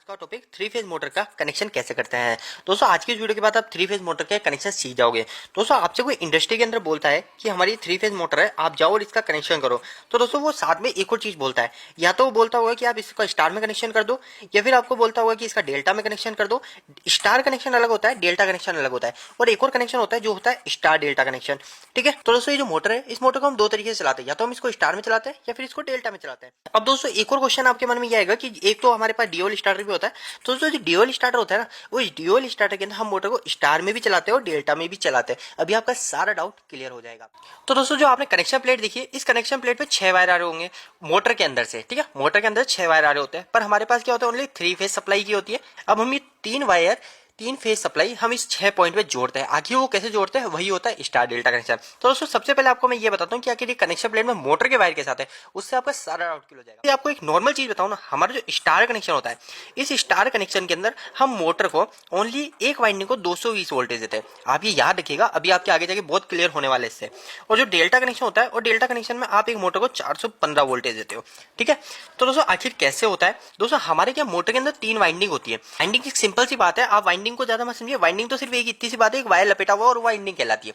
का topic three phase motor का connection कैसे करते हैं। दोस्तों आज की वीडियो के बाद आप थ्री फेज मोटर के कनेक्शन सीख जाओगे। दोस्तों आपसे कोई इंडस्ट्री के अंदर बोलता है कि हमारी थ्री फेज मोटर है, आप जाओ और इसका कनेक्शन करो, तो दोस्तों वो साथ में एक और चीज बोलता है। या तो वो बोलता होगा कि आप इसका स्टार में कनेक्शन कर दो, या फिर आपको बोलता होगा कि इसका डेल्टा में कनेक्शन कर दो। स्टार कनेक्शन अलग होता है, डेल्टा कनेक्शन अलग होता है, और एक और कनेक्शन होता है जो होता है स्टार डेल्टा कनेक्शन। ठीक है, तो दोस्तों ये जो मोटर है, इस मोटर को हम दो तरीके से चलाते हैं, या तो हम इसको स्टार में चलाते हैं या फिर इसको डेल्टा में चलाते हैं। अब दोस्तों एक और क्वेश्चन आपके मन में ये आएगा कि एक तो हमारे पास ड्यूअल स्टार्टर भी होता है, तो दोस्तों जो ड्यूअल स्टार्टर होता है ना, वो इस ड्यूअल स्टार्टर के अंदर हम मोटर को स्टार में भी चलाते हैं और डेल्टा में भी चलाते हैं। अभी आपका सारा डाउट क्लियर हो जाएगा। तो दोस्तों जो आपने कनेक्शन प्लेट देखी है, इस कनेक्शन प्लेट पे 6 वायर आ रहे होंगे मोटर के अंदर से। ठीक है, मोटर के अंदर 6 वायर आ रहे होते हैं, पर हमारे पास क्या होता है, ओनली 3 फेज सप्लाई की होती है। अब हम ये 3 वायर 3 फेज सप्लाई हम इस 6 पॉइंट पे जोड़ते हैं। आखिर वो कैसे जोड़ते हैं, वही होता है स्टार डेल्टा कनेक्शन। तो दोस्तों सबसे पहले आपको मैं ये बताता हूँ कि आखिर ये कनेक्शन प्लेट में मोटर के वायर के साथ है, उससे आपका सारा डाउट क्लियर हो जाएगा। आपको एक नॉर्मल चीज बताऊँ ना, हमारा जो स्टार कनेक्शन होता है, इस स्टार कनेक्शन के अंदर हम मोटर को ओनली एक वाइंडिंग को 220 वोल्टेज देते हैं। आप ये याद रखिएगा, अभी आपके आगे जाके बहुत क्लियर होने वाले इससे। और जो डेल्टा कनेक्शन होता है, और डेल्टा कनेक्शन में आप एक मोटर को 415 वोल्टेज देते हो। ठीक है, तो दोस्तों आखिर कैसे होता है, दोस्तों हमारे क्या मोटर के अंदर 3 वाइंडिंग होती है। वाइंडिंग एक सिंपल सी बात है, आप वाइंडिंग को ज्यादा मत समझिए। वाइंडिंग तो सिर्फ एक इतनी सी बात है, एक वायर लपेटा हुआ और वाइंडिंग कहलाती है।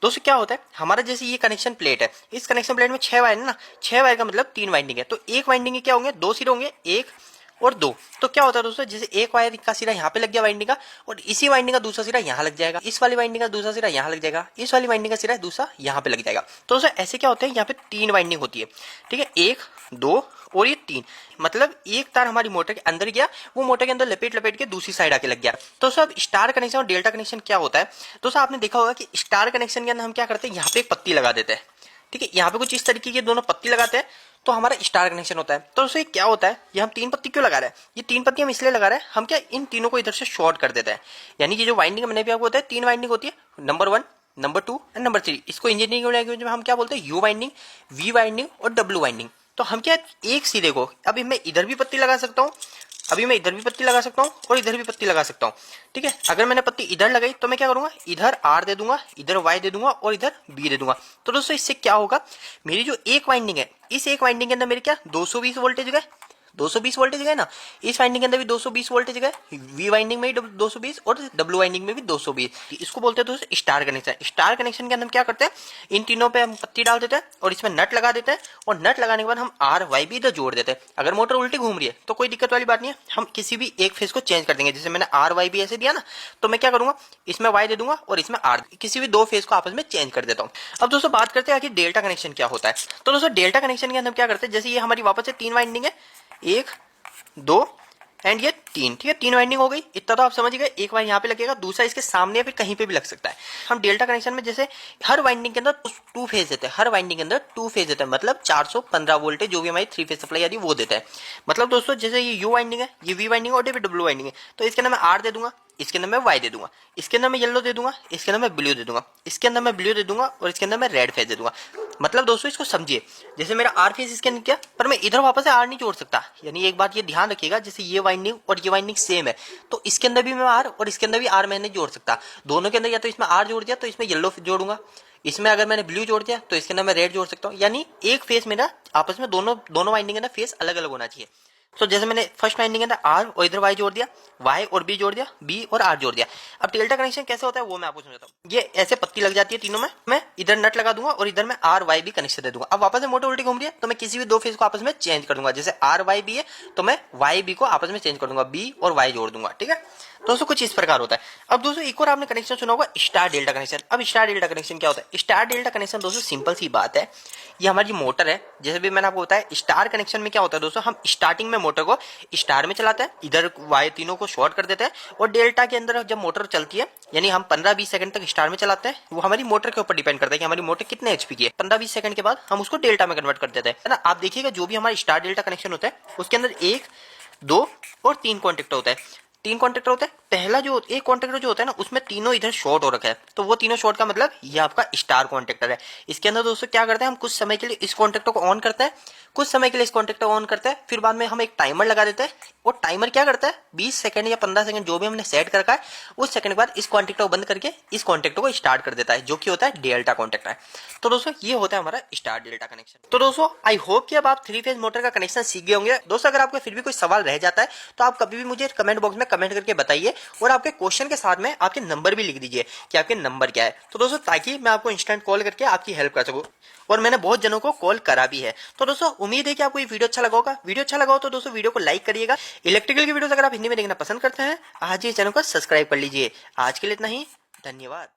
दोस्तों क्या होता है, हमारा जैसे ये कनेक्शन प्लेट है, इस कनेक्शन प्लेट में 6 वायर है ना, 6 वायर का मतलब 3 वाइंडिंग है। तो एक वाइंडिंग के क्या होंगे, 2 सिरे होंगे, 1 और 2। तो क्या होता है दोस्तों, जैसे एक वायर का सिरा यहाँ पे लग गया वाइंडिंग का, और इसी वाइंडिंग का दूसरा सिरा यहाँ लग जाएगा, इस वाली वाइंडिंग का दूसरा सिरा यहाँ लग जाएगा, इस वाली वाइंडिंग का सिरा दूसरा यहाँ पे लग जाएगा। तो दोस्तों ऐसे क्या होते हैं, यहाँ पे 3 वाइंडिंग होती है। ठीक है, 1 2 और ये 3, मतलब एक तार हमारी मोटर के अंदर गया, वो मोटर के अंदर लपेट लपेट के दूसरी साइड आके लग गया। तो सब स्टार कनेक्शन और डेल्टा कनेक्शन क्या होता है, दोस्तों आपने देखा होगा कि स्टार कनेक्शन के अंदर हम क्या करते हैं, यहाँ पे एक पत्ती लगा देते हैं। ठीक है, यहाँ पे कुछ इस तरीके की दोनों पत्ती लगाते हैं, तो हमारा स्टार कनेक्शन होता है। तो उससे क्या होता है, ये हम 3 पत्ती क्यों लगा रहे हैं, ये 3 पत्ती हम इसलिए लगा रहे हैं, हम क्या इन तीनों को इधर से शॉर्ट कर देते हैं। यानी कि जो वाइंडिंग मैंने भी आपको बताया, 3 वाइंडिंग होती है, नंबर 1 नंबर 2 एंड नंबर 3। इसको इंजीनियरिंग लैंग्वेज में हम क्या बोलते हैं, यू वाइंडिंग, वी वाइंडिंग और डब्ल्यू वाइंडिंग। तो हम क्या एक सिरे को, अभी मैं इधर भी पत्ती लगा सकता हूँ, अभी मैं इधर भी पत्ती लगा सकता हूँ और इधर भी पत्ती लगा सकता हूँ। ठीक है, अगर मैंने पत्ती इधर लगाई तो मैं क्या करूंगा, इधर आर दे दूंगा, इधर वाई दे दूंगा और इधर बी दे दूंगा। तो दोस्तों इससे क्या होगा, मेरी जो एक वाइंडिंग है, इस एक वाइंडिंग के अंदर मेरे क्या 220 वोल्टेज गए, 220 वोल्टेज गए ना। इस वाइंडिंग के अंदर भी 220 वोल्टेज गए, वी वाइंडिंग में भी 220 और डब्ल्यू वाइंडिंग में भी 220। इसको बोलते हैं दोस्तों स्टार कनेक्शन। स्टार कनेक्शन के अंदर हम क्या करते हैं, इन तीनों पे हम पत्ती डाल देते हैं और इसमें नट लगा देते हैं, और नट लगाने के बाद हम आर वाई भी इधर जोड़ देते हैं। अगर मोटर उल्टी घूम रही है तो कोई दिक्कत वाली बात नहीं है, हम किसी भी एक फेज को चेंज कर देंगे। जैसे मैंने आर वाई भी ऐसे दिया ना, तो मैं क्या करूंगा, इसमें वाई दे दूंगा और इसमें आर, किसी भी 2 फेज को आपस में चेंज कर देता हूँ। अब दोस्तों बात करते हैं कि डेल्टा कनेक्शन क्या होता है। तो दोस्तों डेल्टा कनेक्शन के अंदर हम क्या करते हैं, जैसे ये हमारी वापस से 3 वाइंडिंग है, 1 2 एंड ये 3। ठीक है, 3 वाइंडिंग हो गई, इतना तो आप समझ गए। एक वायर यहाँ पे लगेगा, दूसरा इसके सामने या फिर कहीं पे भी लग सकता है। हम डेल्टा कनेक्शन में जैसे हर वाइंडिंग के अंदर 2 फेज देते हैं, हर वाइंडिंग के अंदर 2 फेज देते हैं, मतलब 415 वोल्टेज जो भी हमारी 3 फेज सप्लाई आती है वो देता है। मतलब दोस्तों जैसे ये यू वाइंडिंग है, ये वी वाइंडिंग और डब्ल्यू वाइंडिंग है, तो इसके अंदर मैं आर दे दूंगा, इसके अंदर मैं वाई दे दूंगा, इसके अंदर मैं येलो दे दूंगा, इसके अंदर मैं ब्लू दे दूंगा, इसके अंदर मैं ब्लू दे दूंगा और इसके अंदर मैं रेड फेज दे दूंगा। मतलब दोस्तों इसको समझिए, जैसे मेरा आर फेज इसके अंदर क्या, पर मैं इधर वापस से आर नहीं जोड़ सकता। यानी एक बात ये ध्यान रखिएगा, जैसे ये वाइंडिंग और ये वाइंडिंग सेम है, तो इसके अंदर भी मैं आर और इसके अंदर भी आर मैं नहीं जोड़ सकता। दोनों के अंदर या तो इसमें आर जोड़ दिया तो इसमें येलो जोड़ूंगा, इसमें अगर मैंने ब्लू जोड़ दिया तो इसके अंदर मैं रेड जोड़ सकता हूँ। यानी एक फेज मेरा आपस में दोनों वाइंडिंग के अंदर फेज अलग अलग होना चाहिए। तो जैसे मैंने फर्स्ट वाइंडिंग के अंदर आर और इधर वाई जोड़ दिया, वाई और बी जोड़ दिया, बी और आर जोड़ दिया। अब डेल्टा कनेक्शन कैसे होता है वो मैं आपको समझाता हूँ। ये ऐसे पत्ती लग जाती है तीनों में, मैं इधर नट लगा दूंगा और इधर मैं आर वाई बी कनेक्शन दे दूंगा। अब वापस से मोटर उल्टी घूम रही है तो मैं किसी भी 2 फेज को आपस में चेंज कर दूंगा। जैसे आर वाई बी है तो मैं वाई बी को आपस में चेंज कर दूंगा, बी और वाई जोड़ दूंगा। ठीक है, दोस्तों कुछ इस प्रकार होता है। अब दोस्तों एक और आपने कनेक्शन सुना होगा, स्टार डेल्टा कनेक्शन। अब स्टार डेल्टा कनेक्शन क्या होता है, स्टार डेल्टा कनेक्शन दोस्तों सिंपल सी बात है, ये हमारी मोटर है, जैसे भी मैंने आपको बताया। स्टार कनेक्शन में क्या होता है दोस्तों, हम स्टार्टिंग में मोटर को स्टार में चलाते हैं, इधर वाई तीनों को शॉर्ट कर देते हैं, और डेल्टा के अंदर जब मोटर चलती है, यानी हम 15-20 सेकंड तक स्टार में चलाते हैं। वो हमारी मोटर के ऊपर डिपेंड करता है कि हमारी मोटर कितने एचपी की है। 15-20 सेकंड के बाद हम उसको डेल्टा में कन्वर्ट कर देते हैं, है ना। आप देखिएगा जो भी हमारी स्टार डेल्टा कनेक्शन होता है उसके अंदर 1 2 और 3 कॉन्टेक्टर होता है, 3 कॉन्टेक्टर होते हैं। पहला जो एक कॉन्टेक्टर जो होता है ना उसमें तीनों इधर शॉर्ट हो रखा है, तो वो तीनों शॉर्ट का मतलब ये आपका स्टार कॉन्टेक्टर है। इसके अंदर दोस्तों क्या करते हैं, हम कुछ समय के लिए इस कॉन्टेक्टर को ऑन करते हैं, कुछ समय के लिए इस कॉन्टेक्टर को ऑन करते हैं, फिर बाद में हम एक टाइमर लगा देते हैं। वो टाइमर क्या करता है, 20 सेकंड या 15 सेकंड जो भी हमने सेट कर रखा है, उस सेकंड के बाद इस कॉन्टेक्टर को बंद करके इस कॉन्टेक्टर को स्टार्ट कर देता है, जो कि होता है डेल्टा कॉन्टेक्टर। तो दोस्तों ये होता है हमारा स्टार डेल्टा कनेक्शन। तो दोस्तों आई होप कि अब आप 3 फेज मोटर का कनेक्शन सीख गए होंगे। दोस्तों अगर आपको फिर भी कोई सवाल रह जाता है तो आप कभी भी मुझे कमेंट बॉक्स में कमेंट करके बताइए, और आपके क्वेश्चन के साथ में आपके नंबर भी लिख दीजिए कि आपके नंबर क्या है। तो दोस्तों ताकि मैं आपको इंस्टेंट कॉल करके आपकी हेल्प कर सकूं, और मैंने बहुत जनों को कॉल करा भी है। तो दोस्तों उम्मीद है कि आपको ये वीडियो अच्छा लगा होगा। वीडियो अच्छा लगा हो तो दोस्तों वीडियो को लाइक करिएगा। इलेक्ट्रिकल की वीडियोस अगर आप हिंदी में देखना पसंद करते हैं, आज ये चैनल को सब्सक्राइब कर लीजिए। आज के लिए इतना ही, धन्यवाद।